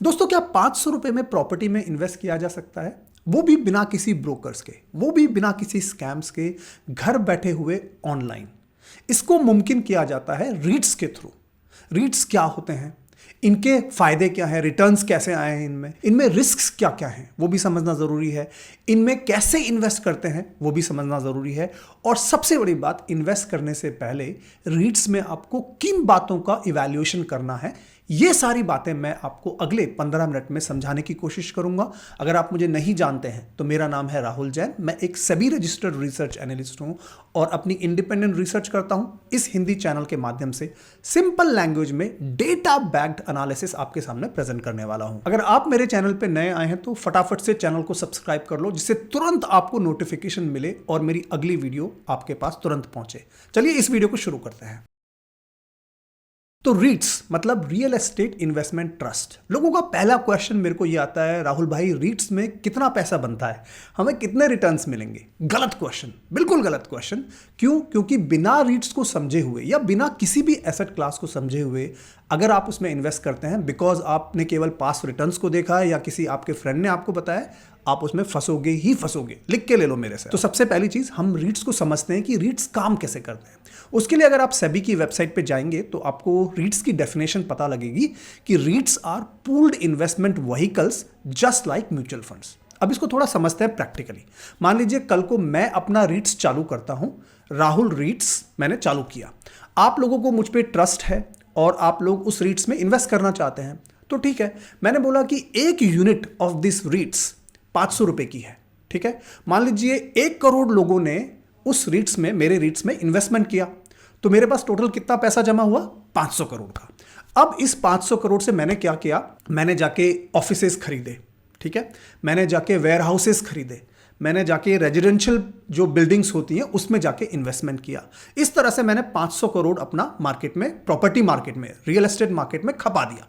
दोस्तों, क्या 500 रुपए में प्रॉपर्टी में इन्वेस्ट किया जा सकता है? वो भी बिना किसी ब्रोकर्स के, वो भी बिना किसी स्कैम्स के, घर बैठे हुए ऑनलाइन। इसको मुमकिन किया जाता है रीट्स के थ्रू। रीट्स क्या होते हैं, इनके फायदे क्या हैं, रिटर्न्स कैसे आए हैं, इनमें रिस्क्स क्या क्या हैं वो भी समझना ज़रूरी है। इनमें कैसे इन्वेस्ट करते हैं वो भी समझना ज़रूरी है। और सबसे बड़ी बात, इन्वेस्ट करने से पहले रीट्स में आपको किन बातों का इवैल्यूएशन करना है, ये सारी बातें मैं आपको अगले 15 मिनट में समझाने की कोशिश करूंगा। अगर आप मुझे नहीं जानते हैं तो मेरा नाम है राहुल जैन। मैं एक सेबी रजिस्टर्ड रिसर्च एनालिस्ट हूं और अपनी इंडिपेंडेंट रिसर्च करता हूं। इस हिंदी चैनल के माध्यम से सिंपल लैंग्वेज में डेटा बैक्ड एनालिसिस आपके सामने प्रेजेंट करने वाला हूं। अगर आप मेरे चैनल पर नए आए हैं तो फटाफट से चैनल को सब्सक्राइब कर लो, जिससे तुरंत आपको नोटिफिकेशन मिले और मेरी अगली वीडियो आपके पास तुरंत पहुंचे। चलिए इस वीडियो को शुरू करते हैं। तो रीट्स मतलब रियल एस्टेट इन्वेस्टमेंट ट्रस्ट। लोगों का पहला क्वेश्चन मेरे को ये आता है, राहुल भाई रीट्स में कितना पैसा बनता है, हमें कितने रिटर्न्स मिलेंगे? गलत क्वेश्चन, बिल्कुल गलत क्वेश्चन। क्यों? क्योंकि बिना रीट्स को समझे हुए या बिना किसी भी एसेट क्लास को समझे हुए अगर आप उसमें इन्वेस्ट करते हैं बिकॉज आपने केवल पास रिटर्न्स को देखा है या किसी आपके फ्रेंड ने आपको बताया, आप उसमें फंसोगे ही फंसोगे। लिख के ले लो मेरे से। तो सबसे पहली चीज, हम रीट्स को समझते हैं कि रीट्स काम कैसे करते हैं। उसके लिए अगर आप सेबी की वेबसाइट पे जाएंगे तो आपको रीट्स की डेफिनेशन पता लगेगी कि REITs are pooled investment vehicles just like mutual funds. अब इसको थोड़ा समझते हैं प्रैक्टिकली। मान लीजिए कल को मैं अपना रीट्स चालू करता हूं, राहुल रीट्स मैंने चालू किया। आप लोगों को मुझ पर ट्रस्ट है और आप लोग उस रीट्स में इन्वेस्ट करना चाहते हैं, तो ठीक है। मैंने बोला कि एक यूनिट ऑफ दिस रीट्स 500 रुपए की है, ठीक है। मान लीजिए 1 करोड़ लोगों ने उस रीट्स में, मेरे रीट्स में इन्वेस्टमेंट किया, तो मेरे पास टोटल कितना पैसा जमा हुआ? 500 करोड़ का। अब इस 500 करोड़ से मैंने क्या किया? मैंने जाके ऑफिसेस खरीदे, ठीक है। मैंने जाके वेयर हाउसेस खरीदे, मैंने जाके रेजिडेंशियल जो बिल्डिंग्स होती हैं उसमें जाके इन्वेस्टमेंट किया। इस तरह से मैंने 500 करोड़ अपना मार्केट में, प्रॉपर्टी मार्केट में, रियल एस्टेट मार्केट में खपा दिया।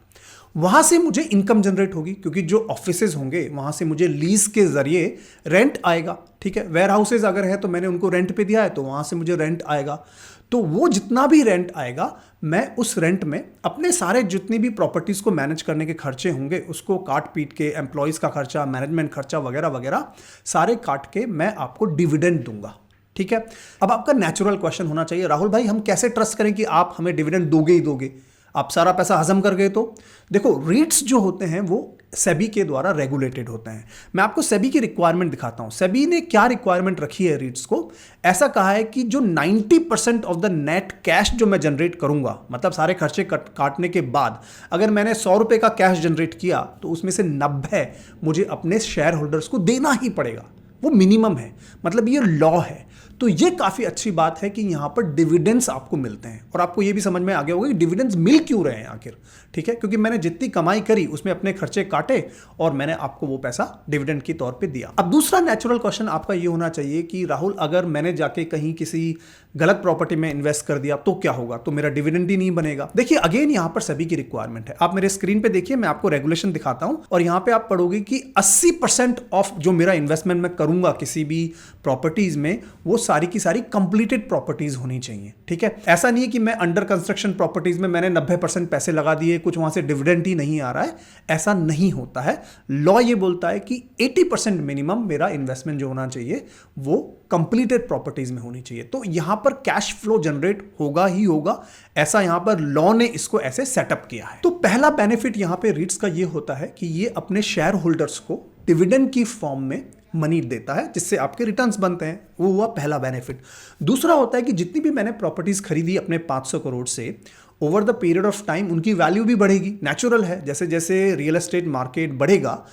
वहां से मुझे इनकम जनरेट होगी क्योंकि जो ऑफिसेज होंगे वहां से मुझे लीज के जरिए रेंट आएगा, ठीक है। वेयर हाउसेज अगर है तो मैंने उनको रेंट पे दिया है तो वहां से मुझे रेंट आएगा। तो वो जितना भी रेंट आएगा, मैं उस रेंट में अपने सारे जितनी भी प्रॉपर्टीज को मैनेज करने के खर्चे होंगे उसको काट पीट के, एम्प्लॉयज का खर्चा, मैनेजमेंट खर्चा वगैरह वगैरह सारे काट के मैं आपको डिविडेंड दूंगा, ठीक है। अब आपका नेचुरल क्वेश्चन होना चाहिए, राहुल भाई हम कैसे ट्रस्ट करें कि आप हमें डिविडेंड दोगे ही दोगे, आप सारा पैसा हजम कर गए? तो देखो, रीट्स जो होते हैं वो सेबी के द्वारा रेगुलेटेड होते हैं। मैं आपको सेबी की रिक्वायरमेंट दिखाता हूं। सेबी ने क्या रिक्वायरमेंट रखी है रीट्स को? ऐसा कहा है कि जो 90% ऑफ द नेट कैश जो मैं जनरेट करूंगा, मतलब सारे खर्चे काटने के बाद अगर मैंने 100 रुपए का कैश जनरेट किया तो उसमें से 90 मुझे अपने शेयर होल्डर्स को देना ही पड़ेगा। वो मिनिमम है, मतलब ये लॉ है। तो ये काफी अच्छी बात है कि यहां पर डिविडेंड्स आपको मिलते हैं। और आपको ये भी समझ में आ गया होगा कि डिविडेंड्स मिल क्यों रहे हैं आखिर, ठीक है। क्योंकि मैंने जितनी कमाई करी उसमें अपने खर्चे काटे और मैंने आपको वो पैसा डिविडेंड के तौर पे दिया। अब दूसरा नेचुरल क्वेश्चन आपका ये होना चाहिए कि राहुल अगर मैंने जाके कहीं किसी गलत प्रॉपर्टी में इन्वेस्ट कर दिया तो क्या होगा? तो मेरा डिविडेंड ही नहीं बनेगा। देखिए अगेन यहां पर सभी की रिक्वायरमेंट है। आप मेरे स्क्रीन पे देखिए, मैं आपको रेगुलेशन दिखाता हूं और यहां पे आप पढ़ोगे कि 80% ऑफ जो मेरा इन्वेस्टमेंट मैं करूंगा किसी भी प्रॉपर्टीज में, वो सारी की सारी कंप्लीटेड प्रॉपर्टीज होनी चाहिए, ठीक है। ऐसा नहीं है कि मैं अंडर कंस्ट्रक्शन प्रॉपर्टीज में मैंने 90% पैसे लगा दिए, कुछ वहां से डिविडेंड ही नहीं आ रहा है, ऐसा नहीं होता है। लॉ ये बोलता है कि 80% मिनिमम मेरा इन्वेस्टमेंट जो होना चाहिए वो कंप्लीटेड प्रॉपर्टीज में होनी चाहिए। तो यहां पर कैश फ्लो जनरेट होगा ही होगा, ऐसा यहां पर लॉ ने इसको ऐसे सेटअप किया है। तो पहला बेनिफिट यहां पे रीट्स का ये होता है कि ये अपने शेयर होल्डर्स को डिविडेंड की फॉर्म में मनी देता है, जिससे आपके रिटर्न्स बनते हैं। वो हुआ पहला बेनिफिट। दूसरा होता है कि जितनी भी मैंने प्रॉपर्टीज खरीदी अपने 500 करोड़ से, over the period of time उनकी वैल्यू भी बढ़ेगी। नेचुरल है, जैसे जैसे रियल एस्टेट मार्केट बढ़ेगा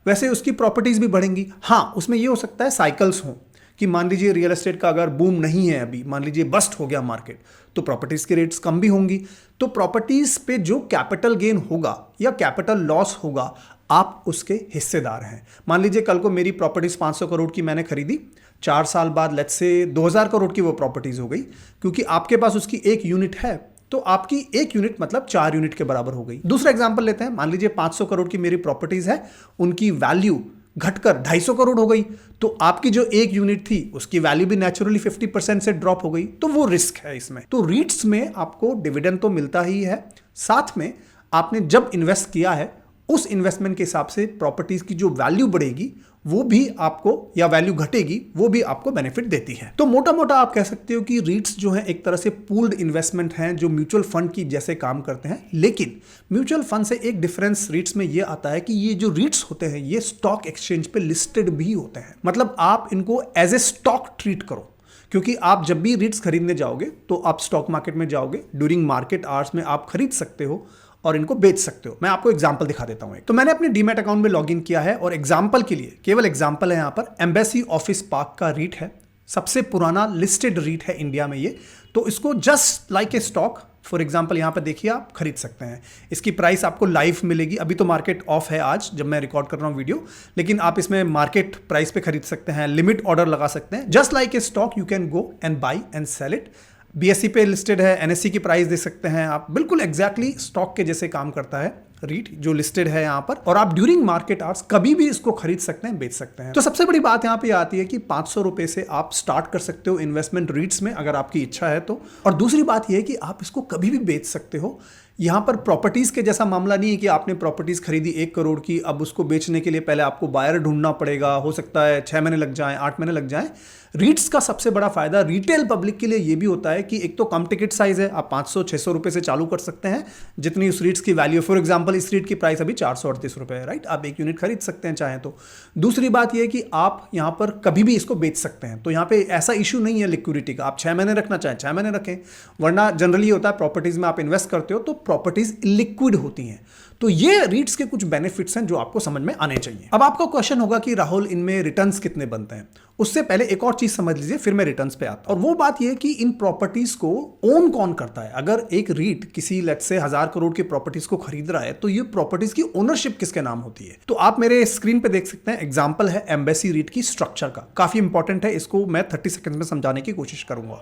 वैसे उसकी प्रॉपर्टीज भी बढ़ेंगी। हाँ, उसमें ये हो सकता है साइकिल्स हों कि मान लीजिए रियल एस्टेट का अगर बूम नहीं है अभी, मान लीजिए बस्ट हो गया मार्केट, तो प्रॉपर्टीज की रेट्स कम भी होंगी। तो प्रॉपर्टीज पे जो कैपिटल गेन होगा या कैपिटल लॉस होगा, आप उसके हिस्सेदार हैं। मान लीजिए कल को मेरी प्रॉपर्टीज 500 करोड़ की मैंने खरीदी, 4 साल बाद लेट्स से 2000 करोड़ की वो प्रॉपर्टीज हो गई, क्योंकि आपके पास उसकी 1 यूनिट है तो आपकी 1 यूनिट मतलब 4 यूनिट के बराबर हो गई। दूसरा एग्जांपल लेते हैं, मान लीजिए 500 करोड़ की मेरी प्रॉपर्टीज है, उनकी वैल्यू घटकर 250 करोड़ हो गई, तो आपकी जो 1 यूनिट थी उसकी वैल्यू भी नेचुरली 50% से ड्रॉप हो गई। तो वो रिस्क है इसमें। तो रीट्स में आपको डिविडेंड तो मिलता ही है, साथ में आपने जब इन्वेस्ट किया है उस इन्वेस्टमेंट के हिसाब से प्रॉपर्टीज की जो वैल्यू बढ़ेगी वो भी आपको, या वैल्यू घटेगी वो भी आपको बेनिफिट देती है। तो मोटा मोटा आप कह सकते हो कि रीट्स जो है एक तरह से पूल्ड इन्वेस्टमेंट हैं जो म्यूचुअल फंड की जैसे काम करते हैं। लेकिन म्यूचुअल फंड से एक डिफरेंस रीट्स में ये आता है कि ये जो रीट्स होते हैं ये स्टॉक एक्सचेंज पे लिस्टेड भी होते हैं। मतलब आप इनको एज ए स्टॉक ट्रीट करो, क्योंकि आप जब भी रीट्स खरीदने जाओगे तो आप स्टॉक मार्केट में जाओगे, ड्यूरिंग मार्केट आवर्स में आप खरीद सकते हो और इनको बेच सकते हो। मैं आपको एग्जांपल दिखा देता हूं। तो मैंने अपने डीमैट अकाउंट में लॉगिन किया है और एग्जांपल के लिए, केवल एग्जांपल है, यहां पर एम्बेसी ऑफिस पार्क का रीट है, सबसे पुराना लिस्टेड रीट है इंडिया में ये। तो इसको just like a stock, for example यहां पर देखिए आप खरीद सकते हैं। इसकी प्राइस आपको लाइव मिलेगी। अभी तो मार्केट ऑफ है आज जब मैं रिकॉर्ड कर रहा हूं वीडियो, लेकिन आप इसमें मार्केट प्राइस पे खरीद सकते हैं, लिमिट ऑर्डर लगा सकते हैं। Just like a stock you can go and buy and sell it. BSE पे लिस्टेड है, एनएससी की प्राइस दे सकते हैं आप, बिल्कुल एग्जैक्टली स्टॉक के जैसे काम करता है रीट जो लिस्टेड है यहाँ पर। और आप ड्यूरिंग मार्केट आवर्स कभी भी इसको खरीद सकते हैं, बेच सकते हैं। तो सबसे बड़ी बात यहाँ पे आती है कि 500 रुपए से आप स्टार्ट कर सकते हो इन्वेस्टमेंट रीट्स में, अगर आपकी इच्छा है तो। और दूसरी बात यह है कि आप इसको कभी भी बेच सकते हो। यहाँ पर प्रॉपर्टीज के जैसा मामला नहीं है कि आपने प्रॉपर्टीज खरीदी 1 करोड़ की, अब उसको बेचने के लिए पहले आपको बायर ढूंढना पड़ेगा, हो सकता है 6 महीने लग जाएं, 8 महीने लग जाएं। रीट्स का सबसे बड़ा फायदा रिटेल पब्लिक के लिए ये भी होता है कि एक तो कम टिकट साइज है, आप 500-600 रुपए से चालू कर सकते हैं, जितनी उस रीट्स की वैल्यू। फॉर एग्जांपल इस रीट की प्राइस अभी 438 रुपए है, राइट। आप 1 यूनिट खरीद सकते हैं चाहें तो। दूसरी बात यह है कि आप यहाँ पर कभी भी इसको बेच सकते हैं, तो यहाँ पे ऐसा इशू नहीं है लिक्विडिटी का। आप 6 महीने रखना चाहें 6 महीने रखें, वरना जनरली होता है प्रॉपर्टीज में आप इन्वेस्ट करते हो तो प्रॉपर्टीज लिक्विड होती हैं। तो ये रीट्स के कुछ बेनिफिट्स हैं जो आपको समझ में आने चाहिए। अब आपका क्वेश्चन होगा कि राहुल इनमें रिटर्न्स कितने बनते हैं। उससे पहले एक और चीज समझ लीजिए, फिर मैं रिटर्न्स पे आता हूं। और वो बात ये है कि इन प्रॉपर्टीज को ओन कौन करता है। अगर एक रीट किसी लेट्स से 1000 करोड़ की प्रॉपर्टीज को खरीद रहा है तो ये प्रॉपर्टीज की ओनरशिप किसके नाम होती है। तो आप मेरे स्क्रीन पे देख सकते हैं, एग्जाम्पल है एम्बेसी रीट की स्ट्रक्चर का, काफी इंपॉर्टेंट है, इसको मैं 30 सेकंड में समझाने की कोशिश करूंगा।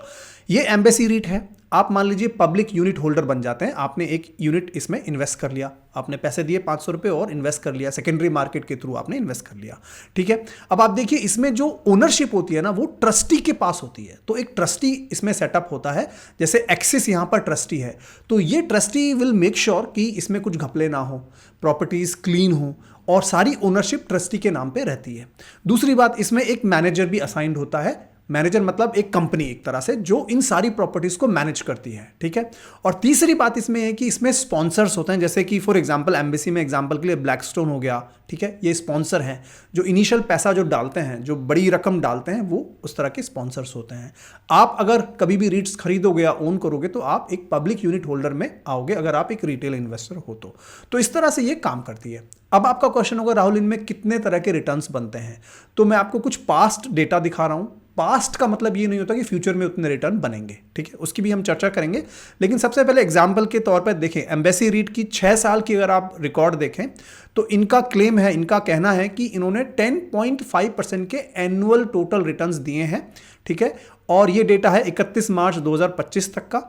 ये एम्बेसी रीट है। आप मान लीजिए पब्लिक यूनिट होल्डर बन जाते हैं, आपने एक यूनिट इसमें इन्वेस्ट कर लिया, आपने पैसे दिए 500 रुपए और इन्वेस्ट कर लिया, सेकेंडरी मार्केट के थ्रू आपने इन्वेस्ट कर लिया, ठीक है। अब आप देखिए इसमें जो ओनरशिप होती है ना वो ट्रस्टी के पास होती है। तो एक ट्रस्टी इसमें सेटअप होता है, जैसे एक्सिस यहां पर ट्रस्टी है, तो ये ट्रस्टी विल मेक श्योर कि इसमें कुछ घपले ना हो, प्रॉपर्टीज क्लीन हो और सारी ओनरशिप ट्रस्टी के नाम पे रहती है। दूसरी बात, इसमें एक मैनेजर भी असाइंड होता है। मैनेजर मतलब एक कंपनी एक तरह से जो इन सारी प्रॉपर्टीज को मैनेज करती है, ठीक है। और तीसरी बात इसमें है कि इसमें स्पॉन्सर्स होते हैं, जैसे कि फॉर एग्जांपल एम्बेसी में एग्जांपल के लिए ब्लैकस्टोन हो गया, ठीक है। ये स्पॉन्सर हैं जो इनिशियल पैसा जो डालते हैं, जो बड़ी रकम डालते हैं, वो उस तरह के स्पॉन्सर्स होते हैं। आप अगर कभी भी रीट्स खरीदोगे या ओन करोगे तो आप एक पब्लिक यूनिट होल्डर में आओगे, अगर आप एक रिटेल इन्वेस्टर हो तो इस तरह से ये काम करती है। अब आपका क्वेश्चन होगा राहुल इनमें कितने तरह के रिटर्न्स बनते हैं। तो मैं आपको कुछ पास्ट डेटा दिखा रहा हूं। पास्ट का मतलब ये नहीं होता कि फ्यूचर में उतने रिटर्न बनेंगे, ठीक है, उसकी भी हम चर्चा करेंगे। लेकिन सबसे पहले एग्जांपल के तौर पर देखें, एम्बेसी रीट की 6 साल की अगर आप रिकॉर्ड देखें तो इनका क्लेम है, इनका कहना है कि इन्होंने 10.5% के एनुअल टोटल रिटर्न्स दिए हैं, ठीक है। और ये डेटा है 31 मार्च 2025 तक का।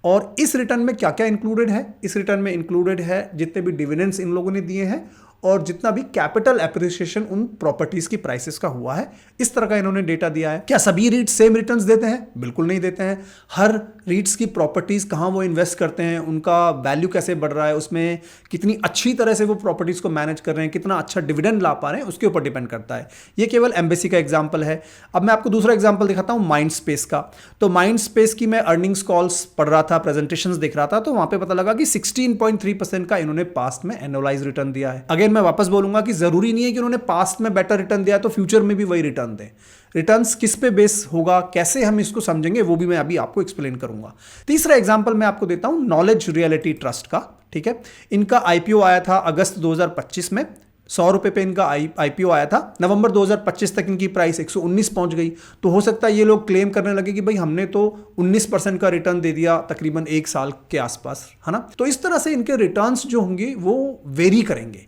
और इस रिटर्न में क्या क्या इंक्लूडेड है? इस रिटर्न में इंक्लूडेड है जितने भी डिविडेंड्स इन लोगों ने दिए हैं और जितना भी कैपिटल एप्रिसिएशन उन प्रॉपर्टीज की प्राइसेस का हुआ है, इस तरह का इन्होंने डेटा दिया है। क्या सभी रीट्स सेम रिटर्न्स देते हैं? बिल्कुल नहीं देते हैं। हर रीट्स की प्रॉपर्टीज कहाँ वो इन्वेस्ट करते हैं, उनका वैल्यू कैसे बढ़ रहा है, उसमें कितनी अच्छी तरह से वो प्रॉपर्टीज को मैनेज कर रहे हैं, कितना अच्छा डिविडेंड ला पा रहे हैं, उसके ऊपर डिपेंड करता है। ये केवल एम्बेसी का एग्जाम्पल है। अब मैं आपको दूसरा एग्जाम्पल दिखाता हूँ माइंड स्पेस का। तो माइंड स्पेस की मैं अर्निंग्स कॉल्स पढ़ रहा था, प्रेजेंटेशंस देख रहा था, तो वहां पे पता लगा कि 16.3% का इन्होंने पास्ट में एनुअलाइज रिटर्न दिया है। अगेन मैं वापस बोलूंगा कि जरूरी नहीं है कि उन्होंने पास्ट में बेटर रिटर्न दिया तो फ्यूचर में भी वही रिटर्न दें। रिटर्न्स किस पे बेस होगा, कैसे हम इसको समझेंगे, वो भी मैं अभी आपको एक्सप्लेन करूंगा। तीसरा एग्जांपल मैं आपको देता हूं नॉलेज रियलिटी ट्रस्ट का, ठीक है। इनका आईपीओ आया था अगस्त 2025 में, 100 रुपए पे इनका आईपीओ आया था। नवंबर 2025 तक इनकी प्राइस 119 पहुंच गई। तो हो सकता है ये लोग क्लेम करने लगे कि भाई हमने तो 19% का रिटर्न दे दिया तकरीबन 1 साल के आसपास, है ना। तो इस तरह से इनके रिटर्न्स जो होंगे वो वेरी करेंगे।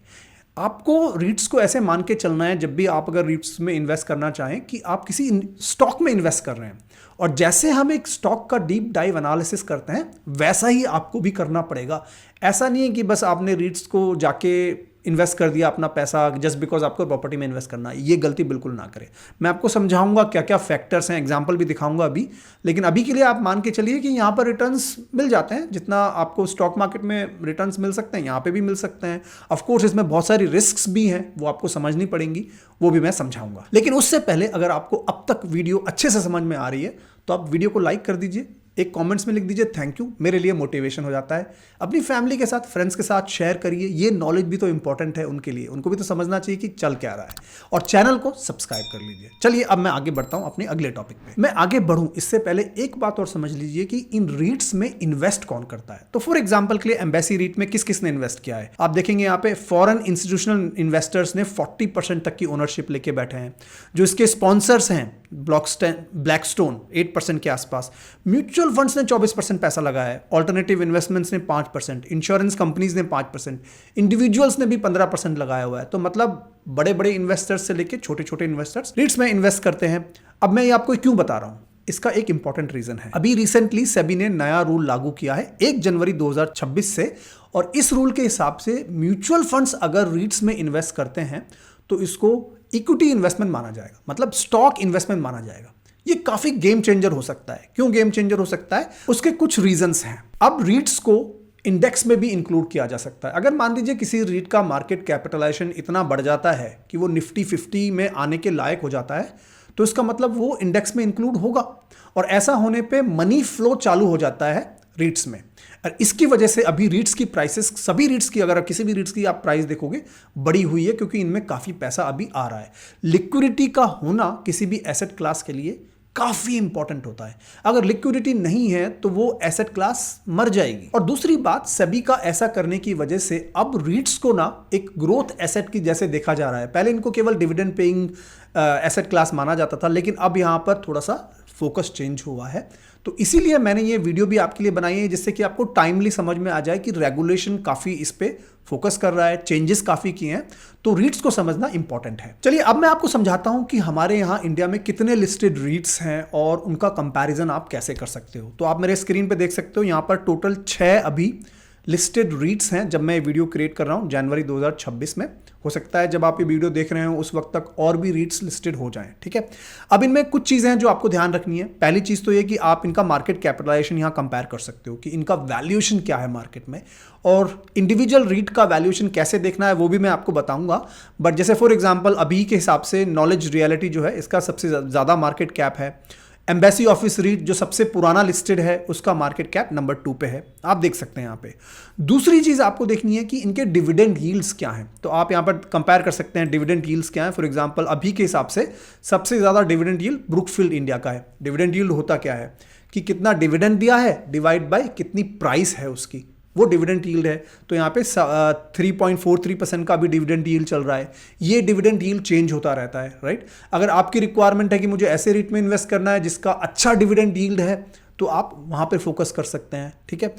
आपको रीट्स को ऐसे मान के चलना है जब भी आप अगर रीट्स में इन्वेस्ट करना चाहें कि आप किसी स्टॉक में इन्वेस्ट कर रहे हैं, और जैसे हम एक स्टॉक का डीप डाइव एनालिसिस करते हैं वैसा ही आपको भी करना पड़ेगा। ऐसा नहीं है कि बस आपने रीट्स को जाके इन्वेस्ट कर दिया अपना पैसा जस्ट बिकॉज आपको प्रॉपर्टी में इन्वेस्ट करना है, ये गलती बिल्कुल ना करें। मैं आपको समझाऊंगा क्या क्या फैक्टर्स हैं, एग्जांपल भी दिखाऊंगा अभी, लेकिन अभी के लिए आप मान के चलिए कि यहाँ पर रिटर्न्स मिल जाते हैं, जितना आपको स्टॉक मार्केट में रिटर्न्स मिल सकते हैं यहाँ पे भी मिल सकते हैं। ऑफकोर्स इसमें बहुत सारी रिस्क्स भी हैं, वो आपको समझनी पड़ेंगी, वो भी मैं समझाऊंगा। लेकिन उससे पहले अगर आपको अब तक वीडियो अच्छे से समझ में आ रही है तो आप वीडियो को लाइक कर दीजिए, एक कमेंट्स में लिख दीजिए थैंक यू, मेरे लिए मोटिवेशन हो जाता है। अपनी फैमिली के साथ, फ्रेंड्स के साथ शेयर करिए, ये नॉलेज भी तो इंपॉर्टेंट है उनके लिए, उनको भी तो समझना चाहिए कि चल क्या रहा है। और चैनल को सब्सक्राइब कर लीजिए। चलिए अब मैं आगे बढ़ता हूं अपने अगले टॉपिक पे। मैं आगे बढ़ूं इससे पहले एक बात और समझ लीजिए कि इन रीट्स में इन्वेस्ट कौन करता है। तो फॉर एग्जाम्पल के लिए एम्बेसी रीट में किस किसने इन्वेस्ट किया है आप देखेंगे, यहाँ पे फॉरेन इंस्टीट्यूशनल इन्वेस्टर्स ने 40% तक की ओनरशिप लेके बैठे हैं। जो इसके स्पॉन्सर्स हैं ब्लैकस्टोन 8% के आसपास, म्यूचुअल फंड्स ने 24% पैसा लगाया है, ऑल्टरनेटिव इन्वेस्टमेंट्स ने 5%, इंश्योरेंस कंपनीज ने 5%, इंडिविजुअल्स ने भी 15% लगाया हुआ है। तो मतलब बड़े बड़े इन्वेस्टर्स से लेके छोटे छोटे इन्वेस्टर्स रीट्स में इन्वेस्ट करते हैं। अब मैं ये आपको क्यों बता रहा हूं, इसका एक इंपॉर्टेंट रीजन है। अभी रिसेंटली सेबी ने नया रूल लागू किया है 1 जनवरी 2026 से, और इस रूल के हिसाब से म्यूचुअल फंड्स अगर रीट्स में इन्वेस्ट करते हैं तो इसको इक्विटी इन्वेस्टमेंट माना जाएगा, मतलब स्टॉक इन्वेस्टमेंट माना जाएगा। ये काफी गेम चेंजर हो सकता है। क्यों गेम चेंजर हो सकता है, उसके कुछ रीजंस हैं। अब रीट्स को इंडेक्स में भी इंक्लूड किया जा सकता है। अगर मान लीजिए किसी रीट का मार्केट कैपिटलाइजेशन इतना बढ़ जाता है कि वो निफ्टी 50 में आने के लायक हो जाता है, तो इसका मतलब वो इंडेक्स में इंक्लूड होगा, और ऐसा होने पे मनी फ्लो चालू हो जाता है रीट्स में। और इसकी वजह से अभी रीट्स की प्राइसेस, सभी रीट्स की, अगर किसी भी रीट्स की आप प्राइस देखोगे, बढ़ी हुई है, क्योंकि इनमें काफी पैसा अभी आ रहा है। लिक्विडिटी का होना किसी भी एसेट क्लास के लिए काफी इंपॉर्टेंट होता है। अगर लिक्विडिटी नहीं है तो वो एसेट क्लास मर जाएगी। और दूसरी बात, सेबी का ऐसा करने की वजह से अब रीट्स को ना एक ग्रोथ एसेट की जैसे देखा जा रहा है। पहले इनको केवल डिविडेंड पेइंग एसेट क्लास माना जाता था, लेकिन अब यहां पर थोड़ा सा फोकस चेंज हुआ है। तो इसीलिए मैंने ये वीडियो भी आपके लिए बनाई है, जिससे कि आपको टाइमली समझ में आ जाए कि रेगुलेशन काफी इस पे फोकस कर रहा है, चेंजेस काफी किए हैं, तो रीट्स को समझना इंपॉर्टेंट है। चलिए अब मैं आपको समझाता हूं कि हमारे यहां इंडिया में कितने लिस्टेड रीट्स हैं और उनका कंपैरिजन आप कैसे कर सकते हो। तो आप मेरे स्क्रीन पे देख सकते हो, यहां पर टोटल 6 अभी लिस्टेड रीट्स हैं जब मैं ये वीडियो क्रिएट कर रहा हूं जनवरी 2026 में। हो सकता है जब आप ये वीडियो देख रहे हो उस वक्त तक और भी रीट्स लिस्टेड हो जाएं, ठीक है। अब इनमें कुछ चीजें हैं जो आपको ध्यान रखनी है। पहली चीज तो ये कि आप इनका मार्केट कैपिटलाइजेशन यहां कंपेयर कर सकते हो कि इनका वैल्यूएशन क्या है मार्केट में, और इंडिविजुअल रीट का वैल्यूएशन कैसे देखना है वो भी मैं आपको बताऊंगा। बट जैसे फॉर एग्जांपल अभी के हिसाब से नॉलेज रियलिटी जो है, इसका सबसे ज्यादा मार्केट कैप है। एम्बेसी ऑफिस रीट जो सबसे पुराना लिस्टेड है, उसका मार्केट कैप नंबर 2 पे है, आप देख सकते हैं यहाँ पे। दूसरी चीज आपको देखनी है कि इनके डिविडेंड यील्ड्स क्या हैं। तो आप यहाँ पर कंपेयर कर सकते हैं डिविडेंड यील्ड्स क्या है। फॉर एग्जांपल अभी के हिसाब से सबसे ज्यादा डिविडेंड यील्ड ब्रुकफील्ड इंडिया का है। डिविडेंड यील्ड होता क्या है कि कितना डिविडेंड दिया है डिवाइड बाय कितनी प्राइस है उसकी, वो डिविडेंड यील्ड है। तो यहाँ पे 3.43% का भी डिविडेंड यील्ड चल रहा है। ये डिविडेंड यील्ड चेंज होता रहता है, राइट। अगर आपकी रिक्वायरमेंट है कि मुझे ऐसे रेट में इन्वेस्ट करना है जिसका अच्छा डिविडेंड यील्ड है, तो आप वहां पे फोकस कर सकते हैं, ठीक है।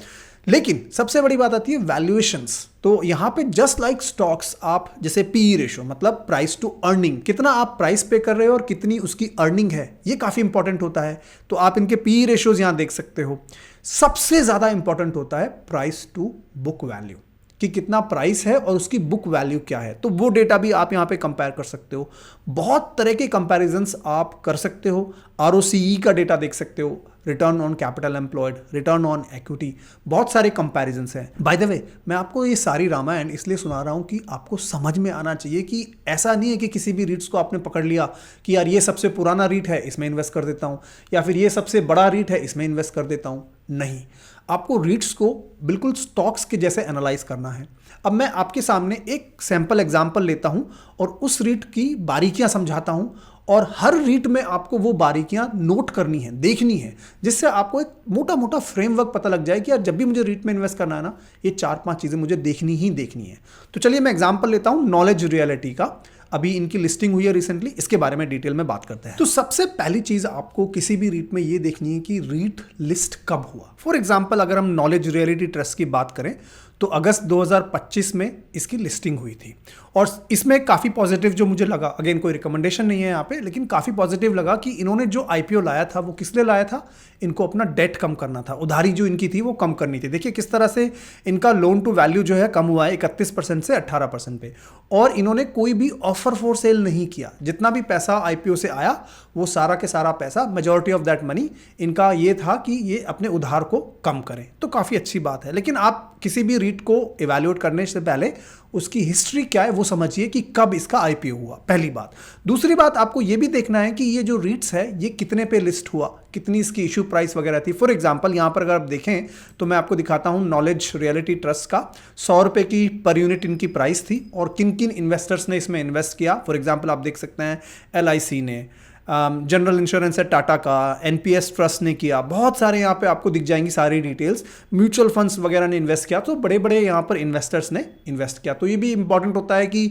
लेकिन सबसे बड़ी बात आती है वैल्यूएशंस। तो यहां पे जस्ट लाइक स्टॉक्स, आप जैसे पीई रेशो मतलब प्राइस टू अर्निंग, कितना आप प्राइस पे कर रहे हो और कितनी उसकी अर्निंग है, ये काफी इंपॉर्टेंट होता है। तो आप इनके पीई रेशोज यहां देख सकते हो। सबसे ज्यादा इंपॉर्टेंट होता है प्राइस टू बुक वैल्यू, कि कितना प्राइस है और उसकी बुक वैल्यू क्या है। तो वो डेटा भी आप यहां पे कंपेयर कर सकते हो। बहुत तरह के कंपैरिजंस आप कर सकते हो। आरओसीई का डेटा देख सकते हो, return on capital employed, return on equity, बहुत सारे कंपैरिजंस हैं। बाय द वे, मैं आपको ये सारी रामायण इसलिए सुना रहा हूं कि आपको समझ में आना चाहिए कि ऐसा नहीं है कि किसी भी रीट्स को आपने पकड़ लिया कि यार ये सबसे पुराना रीट है इसमें इन्वेस्ट कर देता हूं, या फिर ये सबसे बड़ा रीट है इसमें इन्वेस्ट कर देता हूं। नहीं, आपको रीट्स को बिल्कुल स्टॉक्स के जैसे एनालाइज करना है। अब मैं आपके सामने एक सैंपल एग्जांपल लेता हूं और उस रीट की बारीकियां समझाता हूं, और हर रीट में आपको वो बारीकियां नोट करनी है, देखनी है, जिससे आपको एक मोटा मोटा फ्रेमवर्क पता लग जाए कि यार जब भी मुझे रीट में इन्वेस्ट करना है ना, ये 4-5 चीजें मुझे देखनी ही देखनी है। तो चलिए मैं एग्जांपल लेता हूं नॉलेज रियलिटी का। अभी इनकी लिस्टिंग हुई है रिसेंटली, इसके बारे में डिटेल में बात करते हैं। तो सबसे पहली चीज आपको किसी भी रीट में ये देखनी है कि रीट लिस्ट कब हुआ। फॉर एग्जांपल अगर हम नॉलेज रियलिटी ट्रस्ट की बात करें तो अगस्त 2025 में इसकी लिस्टिंग हुई थी। और इसमें काफ़ी पॉजिटिव जो मुझे लगा, अगेन कोई रिकमेंडेशन नहीं है यहाँ पे, लेकिन काफ़ी पॉजिटिव लगा कि इन्होंने जो आईपीओ लाया था वो किस लिए लाया था, इनको अपना डेट कम करना था, उधारी जो इनकी थी वो कम करनी थी। देखिए किस तरह से इनका लोन टू वैल्यू जो है कम हुआ है 31% से 18% पे, और इन्होंने कोई भी ऑफर फॉर सेल नहीं किया। जितना भी पैसा आईपीओ से आया वो सारा के सारा पैसा, मेजॉरिटी ऑफ दैट मनी, इनका ये था कि ये अपने उधार को कम करें, तो काफ़ी अच्छी बात है। लेकिन आप किसी भी रीट को इवैल्यूएट करने से पहले उसकी हिस्ट्री क्या है वो समझिए कि कब इसका आईपीओ हुआ, पहली बात। दूसरी बात, आपको ये भी देखना है कि ये जो रीट्स है ये कितने पे लिस्ट हुआ, कितनी इसकी इशू प्राइस वगैरह थी। फॉर एग्जांपल यहाँ पर अगर आप देखें तो मैं आपको दिखाता हूँ नॉलेज रियलिटी ट्रस्ट का 100 रुपये की पर यूनिट इनकी प्राइस थी, और किन किन इन्वेस्टर्स ने इसमें इन्वेस्ट किया। फॉर एग्जाम्पल आप देख सकते हैं LIC ने, जनरल इंश्योरेंस है टाटा का, NPS ट्रस्ट ने किया, बहुत सारे यहाँ पे आपको दिख जाएंगी सारी डिटेल्स, म्यूचुअल फंड्स वगैरह ने इन्वेस्ट किया, तो बड़े बड़े यहाँ पर इन्वेस्टर्स ने इन्वेस्ट किया। तो ये भी इंपॉर्टेंट होता है कि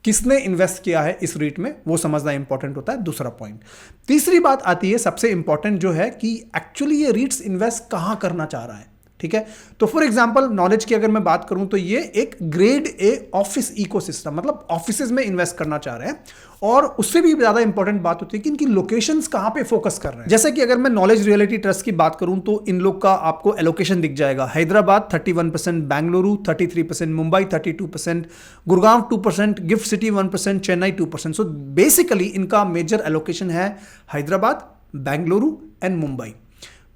किसने इन्वेस्ट किया है इस रीट में, वो समझना इंपॉर्टेंट होता है, दूसरा पॉइंट। तीसरी बात आती है सबसे इंपॉर्टेंट जो है कि एक्चुअली ये रीट्स इन्वेस्ट कहाँ करना चाह रहा है, ठीक है। तो फॉर एग्जांपल नॉलेज की अगर मैं बात करूं तो ये एक ग्रेड ए ऑफिस इकोसिस्टम, मतलब ऑफिसेज में इन्वेस्ट करना चाह रहे हैं, और उससे भी ज्यादा इंपॉर्टेंट बात होती है कि इनकी लोकेशंस कहां पे फोकस कर रहे हैं। जैसे कि अगर मैं नॉलेज रियलिटी ट्रस्ट की बात करूं तो इन लोग का आपको एलोकेशन दिख जाएगा, Hyderabad 31%, Bengaluru 33%, Mumbai 32%, Gurgaon 2%, gift city 1%, Chennai 2%। So basically इनका मेजर एलोकेशन है हैदराबाद, बेंगलुरु एंड मुंबई।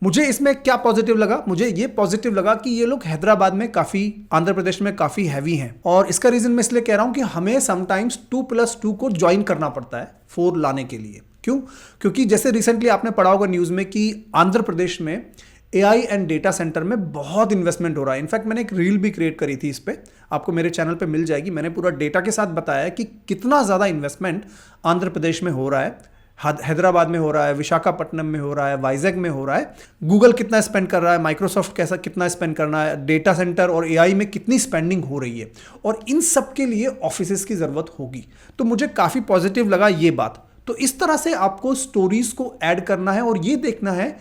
मुझे इसमें क्या पॉजिटिव लगा, मुझे ये पॉजिटिव लगा कि ये लोग हैदराबाद में काफ़ी, आंध्र प्रदेश में काफ़ी हैवी हैं, और इसका रीज़न मैं इसलिए कह रहा हूं कि हमें समटाइम्स 2+2 को ज्वाइन करना पड़ता है 4 लाने के लिए। क्यों? क्योंकि जैसे रिसेंटली आपने पढ़ा होगा न्यूज़ में कि आंध्र प्रदेश में AI एंड डेटा सेंटर में बहुत इन्वेस्टमेंट हो रहा है। इनफैक्ट मैंने एक रील भी क्रिएट करी थी इस पर, आपको मेरे चैनल पे मिल जाएगी। मैंने पूरा डेटा के साथ बताया कि कितना ज़्यादा इन्वेस्टमेंट आंध्र प्रदेश में हो रहा है, हैदराबाद में हो रहा है, विशाखापट्टनम में हो रहा है, वाइजैग में हो रहा है। गूगल कितना स्पेंड कर रहा है, माइक्रोसॉफ्ट कैसा कितना स्पेंड करना है, डेटा सेंटर और AI में कितनी स्पेंडिंग हो रही है, और इन सब के लिए ऑफिसेज की ज़रूरत होगी। तो मुझे काफ़ी पॉजिटिव लगा ये बात। तो इस तरह से आपको स्टोरीज को ऐड करना है, और ये देखना है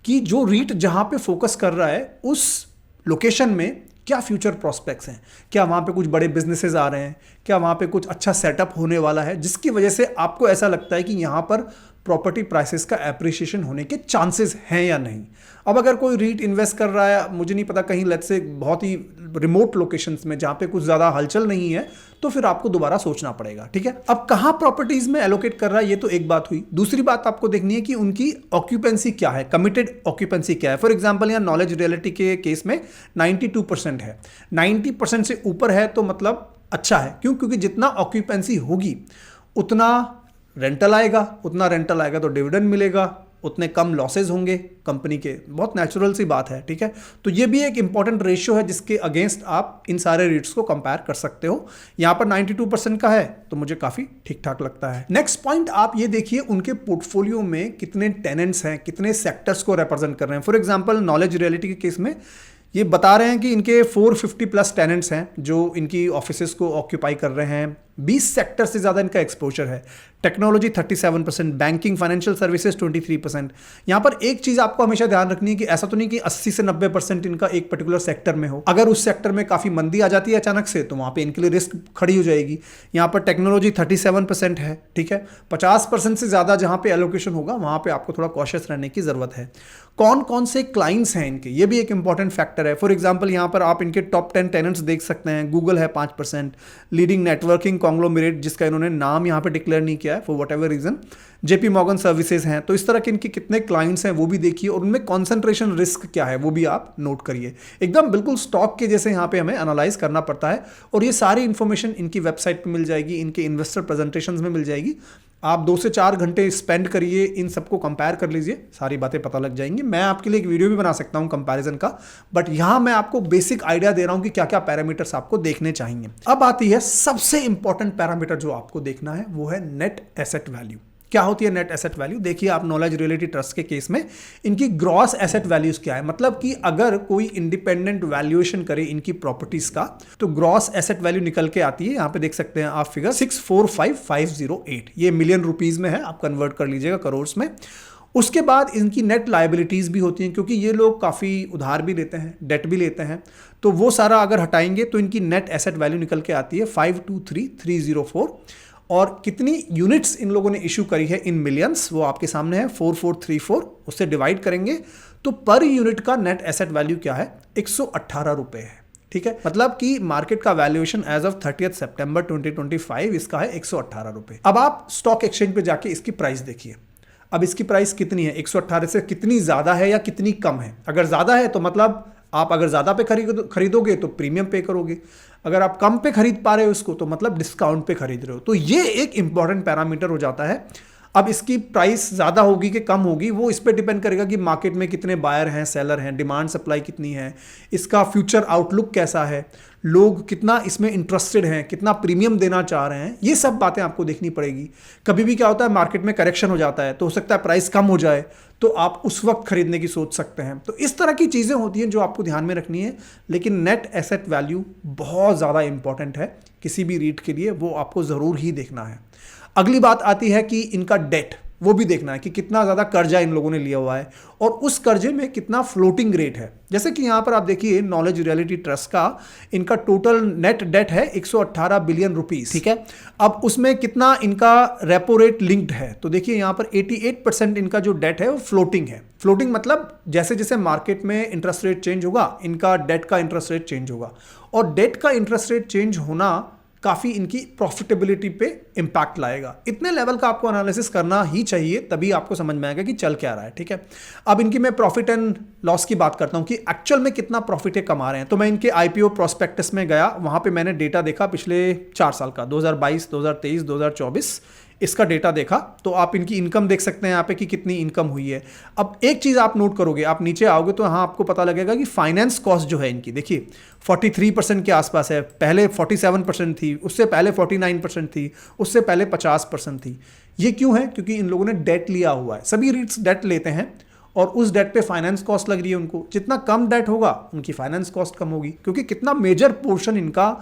कि जो रीट जहाँ पे फोकस कर रहा है उस लोकेशन में क्या फ्यूचर प्रोस्पेक्ट्स हैं, क्या वहाँ पे कुछ बड़े बिजनेसेस आ रहे हैं, क्या वहाँ पे कुछ अच्छा सेटअप होने वाला है जिसकी वजह से आपको ऐसा लगता है कि यहाँ पर प्रॉपर्टी प्राइसेस का एप्रिसिएशन होने के चांसेस हैं या नहीं। अब अगर कोई रीट इन्वेस्ट कर रहा है, मुझे नहीं पता, कहीं लेट्स से बहुत ही रिमोट लोकेशंस में जहाँ पे कुछ ज़्यादा हलचल नहीं है, तो फिर आपको दोबारा सोचना पड़ेगा, ठीक है। अब कहाँ प्रॉपर्टीज में एलोकेट कर रहा है ये तो एक बात हुई। दूसरी बात आपको देखनी है कि उनकी ऑक्यूपेंसी क्या है, कमिटेड ऑक्यूपेंसी क्या है। फॉर एग्जाम्पल यहाँ नॉलेज रियलिटी के केस में 92% है, 90% से ऊपर है तो मतलब अच्छा है। क्यों? क्योंकि जितना ऑक्यूपेंसी होगी उतना रेंटल आएगा, उतना रेंटल आएगा तो डिविडेंड मिलेगा, उतने कम लॉसेज होंगे कंपनी के, बहुत नेचुरल सी बात है, ठीक है। तो ये भी एक इंपॉर्टेंट रेशियो है जिसके अगेंस्ट आप इन सारे रेट्स को कंपेयर कर सकते हो। यहाँ पर 92% का है तो मुझे काफ़ी ठीक ठाक लगता है। नेक्स्ट पॉइंट आप ये देखिए उनके पोर्टफोलियो में कितने टेनेंट्स हैं, कितने सेक्टर्स को रिप्रेजेंट कर रहे हैं। फॉर एग्जाम्पल नॉलेज रियलिटी के केस में ये बता रहे हैं कि इनके 450+ टेनेंट्स हैं जो इनकी ऑफिसेस को ऑक्यूपाई कर रहे हैं। 20 सेक्टर से ज़्यादा इनका एक्सपोजर है। Technology 37%, banking financial services 23%। यहाँ पर एक चीज़ आपको हमेशा ध्यान रखनी है कि ऐसा तो नहीं कि 80 से 90% इनका एक पर्टिकुलर सेक्टर में हो। अगर उस सेक्टर में काफ़ी मंदी आ जाती है अचानक से तो वहाँ पे इनके लिए रिस्क खड़ी हो जाएगी। यहाँ पर टेक्नोलॉजी 37% है, ठीक है। 50% से ज़्यादा जहाँ पे एलोकेशन होगा वहाँ पे आपको थोड़ा कॉशियस रहने की ज़रूरत है। कौन कौन से क्लाइंट्स हैं इनके, ये भी एक इंपॉर्टेंट फैक्टर है। फॉर एग्जाम्पल यहाँ पर आप इनके टॉप 10 टेनेंट्स देख सकते हैं। गूगल है 5%, लीडिंग नेटवर्किंग कॉन्ग्लोमरेट जिसका इन्होंने नाम यहाँ पे डिक्लेयर नहीं किया है for whatever reason, JP Morgan services हैं। तो इस तरह के इनके कितने क्लाइंट्स हैं वो भी देखिए, और उनमें कॉन्सेंट्रेशन रिस्क क्या है वो भी आप नोट करिए। एकदम बिल्कुल स्टॉक के जैसे यहाँ पे हमें एनालाइज करना पड़ता है, और ये सारी इंफॉर्मेशन इनकी वेबसाइट पे मिल जाएगी, इनके इन्वेस्टर प्रेजेंटेशंस में मिल जाएगी। आप 2 से 4 घंटे स्पेंड करिए, इन सबको कंपेयर कर लीजिए, सारी बातें पता लग जाएंगी। मैं आपके लिए एक वीडियो भी बना सकता हूं कंपैरिजन का, बट यहां मैं आपको बेसिक आइडिया दे रहा हूं कि क्या क्या पैरामीटर्स आपको देखने चाहिए। अब आती है सबसे इंपॉर्टेंट पैरामीटर जो आपको देखना है, वो है नेट एसेट वैल्यू। क्या होती है नेट एसेट वैल्यू? देखिए आप नॉलेज रियलिटी ट्रस्ट के केस में इनकी ग्रॉस एसेट वैल्यूज क्या है, मतलब कि अगर कोई इंडिपेंडेंट वैल्यूएशन करे इनकी प्रॉपर्टीज का तो ग्रॉस एसेट वैल्यू निकल के आती है। यहां पे देख सकते हैं आप फिगर 645508, ये मिलियन रुपीज में है, आप कन्वर्ट कर लीजिएगा करोड़ में। उसके बाद इनकी नेट लायबिलिटीज़ भी होती हैं, क्योंकि ये लोग काफ़ी उधार भी लेते हैं, डेट भी लेते हैं, तो वो सारा अगर हटाएंगे तो इनकी नेट एसेट वैल्यू निकल के आती है 523304। और कितनी यूनिट्स इन लोगों ने इशू करी है इन मिलियंस, वो आपके सामने है 4434, उससे डिवाइड करेंगे तो पर यूनिट का नेट एसेट वैल्यू क्या है, 118 रुपये है। ठीक है, मतलब कि मार्केट का वैल्यूएशन एज ऑफ 30 सितंबर 2025 इसका है 118 रुपये। अब आप स्टॉक एक्सचेंज पे जाके इसकी प्राइस देखिए। अब इसकी प्राइस कितनी है, 118 से कितनी ज़्यादा है या कितनी कम है। अगर ज़्यादा है तो मतलब आप अगर ज़्यादा पे खरीदोगे तो प्रीमियम पे करोगे, अगर आप कम पे खरीद पा रहे हो उसको तो मतलब डिस्काउंट पे खरीद रहे हो। तो ये एक इंपॉर्टेंट पैरामीटर हो जाता है। अब इसकी प्राइस ज़्यादा होगी कि कम होगी वो इस पर डिपेंड करेगा कि मार्केट में कितने बायर हैं, सेलर हैं, डिमांड सप्लाई कितनी है, इसका फ्यूचर आउटलुक कैसा है, लोग कितना इसमें इंटरेस्टेड हैं, कितना प्रीमियम देना चाह रहे हैं, ये सब बातें आपको देखनी पड़ेगी। कभी भी क्या होता है, मार्केट में करेक्शन हो जाता है तो हो सकता है प्राइस कम हो जाए, तो आप उस वक्त खरीदने की सोच सकते हैं। तो इस तरह की चीज़ें होती हैं जो आपको ध्यान में रखनी है। लेकिन नेट एसेट वैल्यू बहुत ज़्यादा इंपॉर्टेंट है किसी भी रीट के लिए, वो आपको ज़रूर ही देखना है। अगली बात आती है कि इनका डेट, वो भी देखना है कि कितना ज़्यादा कर्जा इन लोगों ने लिया हुआ है और उस कर्जे में कितना फ्लोटिंग रेट है। जैसे कि यहाँ पर आप देखिए नॉलेज रियलिटी ट्रस्ट का इनका टोटल नेट डेट है 118 बिलियन रुपीस। ठीक है, अब उसमें कितना इनका रेपो रेट लिंक्ड है, तो देखिए यहाँ पर 88% इनका जो डेट है वो फ्लोटिंग है। फ्लोटिंग मतलब जैसे जैसे मार्केट में इंटरेस्ट रेट चेंज होगा इनका डेट का इंटरेस्ट रेट चेंज होगा, और डेट का इंटरेस्ट रेट चेंज होना काफ़ी इनकी प्रॉफिटेबिलिटी पे इम्पैक्ट लाएगा। इतने लेवल का आपको एनालिसिस करना ही चाहिए, तभी आपको समझ में आएगा कि चल क्या रहा है। ठीक है, अब इनकी मैं प्रॉफिट एंड लॉस की बात करता हूँ कि एक्चुअल में कितना प्रॉफिट है कमा रहे हैं। तो मैं इनके आईपीओ प्रोस्पेक्टस में गया, वहाँ पे मैंने डेटा देखा पिछले 4 साल का, 2022, 2023, 2024 इसका डेटा देखा। तो आप इनकी इनकम देख सकते हैं यहाँ पे कि कितनी इनकम हुई है। अब एक चीज़ आप नोट करोगे, आप नीचे आओगे तो यहाँ आपको पता लगेगा कि फाइनेंस कॉस्ट जो है इनकी, देखिए 43% के आसपास है, पहले 47% थी, उससे पहले 49% थी, उससे पहले 50% थी। ये क्यों है? क्योंकि इन लोगों ने डेट लिया हुआ है। सभी रीट्स डेट लेते हैं और उस डेट पे फाइनेंस कॉस्ट लग रही है उनको। जितना कम डेट होगा उनकी फाइनेंस कॉस्ट कम होगी, क्योंकि कितना मेजर पोर्शन इनका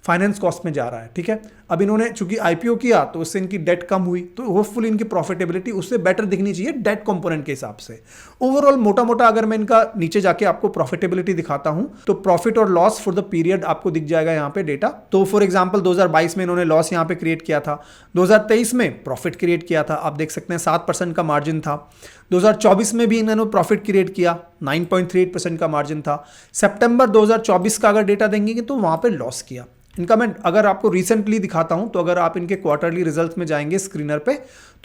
फाइनेंस कॉस्ट में जा रहा है। ठीक है, अब इन्होंने चूंकि आईपीओ किया तो उससे इनकी डेट कम हुई, तो होपफुली इनकी प्रॉफिटेबिलिटी उससे बेटर दिखनी चाहिए डेट कंपोनेंट के हिसाब से। ओवरऑल मोटा मोटा अगर मैं इनका नीचे जाके आपको प्रॉफिटेबिलिटी दिखाता हूं तो प्रॉफिट और लॉस फॉर द पीरियड आपको दिख जाएगा यहाँ पे डेटा। तो फॉर एग्जाम्पल 2022 में इन्होंने लॉस यहाँ पे क्रिएट किया था, 2023 में प्रॉफिट क्रिएट किया था, आप देख सकते हैं 7% का मार्जिन था। 2024 में भी इन्होंने प्रॉफिट क्रिएट किया, 9.38% का मार्जिन था। सितंबर 2024 का अगर डेटा देंगे तो वहां पे लॉस किया। इनका मैं अगर आपको रिसेंटली दिखाता हूं तो अगर आप इनके क्वार्टरली रिजल्ट्स में जाएंगे स्क्रीनर पे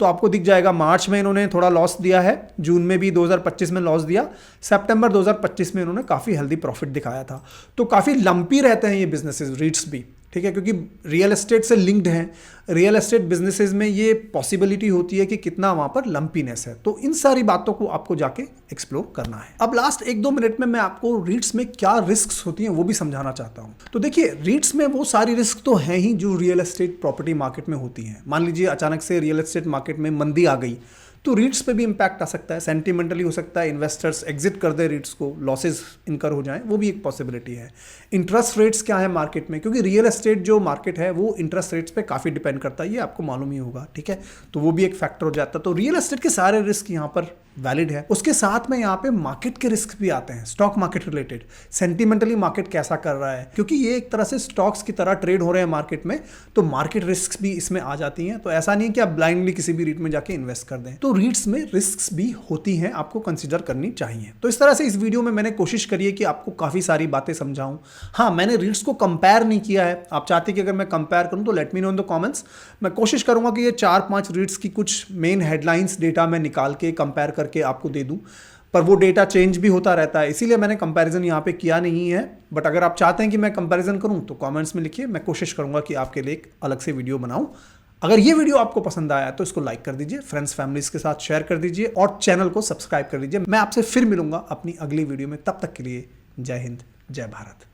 तो आपको दिख जाएगा मार्च में इन्होंने थोड़ा लॉस दिया है, जून में भी 2025 में लॉस दिया, सितंबर 2025 में इन्होंने काफ़ी हेल्दी प्रॉफिट दिखाया था। तो काफ़ी लंपी रहते हैं ये बिजनेसेस, रीट्स भी। ठीक है, क्योंकि रियल एस्टेट से लिंक्ड हैं। रियल एस्टेट बिजनेसेस में ये पॉसिबिलिटी होती है कि कितना वहां पर लंपीनेस है। तो इन सारी बातों को आपको जाके एक्सप्लोर करना है। अब लास्ट 1-2 मिनट में मैं आपको रीट्स में क्या रिस्क्स होती हैं वो भी समझाना चाहता हूं। तो देखिए रीट्स में वो सारी रिस्क तो हैं ही जो रियल एस्टेट प्रॉपर्टी मार्केट में होती हैं। मान लीजिए अचानक से रियल एस्टेट मार्केट में मंदी आ गई तो रीट्स पे भी इंपैक्ट आ सकता है, सेंटिमेंटली हो सकता है, इन्वेस्टर्स एग्जिट कर दे रीट्स को, लॉसेस इनकर हो जाएं, वो भी एक पॉसिबिलिटी है। इंटरेस्ट रेट्स क्या है मार्केट में, क्योंकि रियल एस्टेट जो मार्केट है वो इंटरेस्ट रेट्स पे काफ़ी डिपेंड करता है, ये आपको मालूम ही होगा। ठीक है, तो वो भी एक फैक्टर हो जाता है। तो रियल एस्टेट के सारे रिस्क यहाँ पर वैलिड है। उसके साथ में यहाँ पे मार्केट के रिस्क भी आते हैं, stock market related, sentimentally market कैसा कर रहा है, क्योंकि ये एक तरह से स्टॉक्स की तरह ट्रेड हो रहे हैं मार्केट में, तो मार्केट रिस्क भी इसमें आ जाती हैं। तो ऐसा नहीं कि आप ब्लाइंडली किसी भी रीट में जाके इन्वेस्ट कर दें। तो रीट्स में रिस्क भी होती हैं, आपको कंसीडर करनी चाहिए। तो इस तरह से इस वीडियो में मैंने कोशिश करी है कि आपको काफी सारी बातें समझाऊं। हाँ, मैंने रीट्स को कंपेयर नहीं किया है। आप चाहते कि अगर मैं कंपेयर करूं तो let me know in the comments. मैं कोशिश करूंगा कि ये 4-5 रीट्स की कुछ मेन हेडलाइंस डेटा मैं निकाल के कंपेयर करके आपको दे दूं, पर वो डेटा चेंज भी होता रहता है, इसीलिए मैंने कंपैरिजन यहाँ पे किया नहीं है। बट अगर आप चाहते हैं कि मैं कंपैरिजन करूँ तो कमेंट्स में लिखिए, मैं कोशिश करूँगा कि आपके लिए एक अलग से वीडियो बनाऊँ। अगर ये वीडियो आपको पसंद आया तो इसको लाइक कर दीजिए, फ्रेंड्स फैमिलीज के साथ शेयर कर दीजिए और चैनल को सब्सक्राइब कर दीजिए। मैं आपसे फिर मिलूंगा अपनी अगली वीडियो में, तब तक के लिए जय हिंद, जय भारत।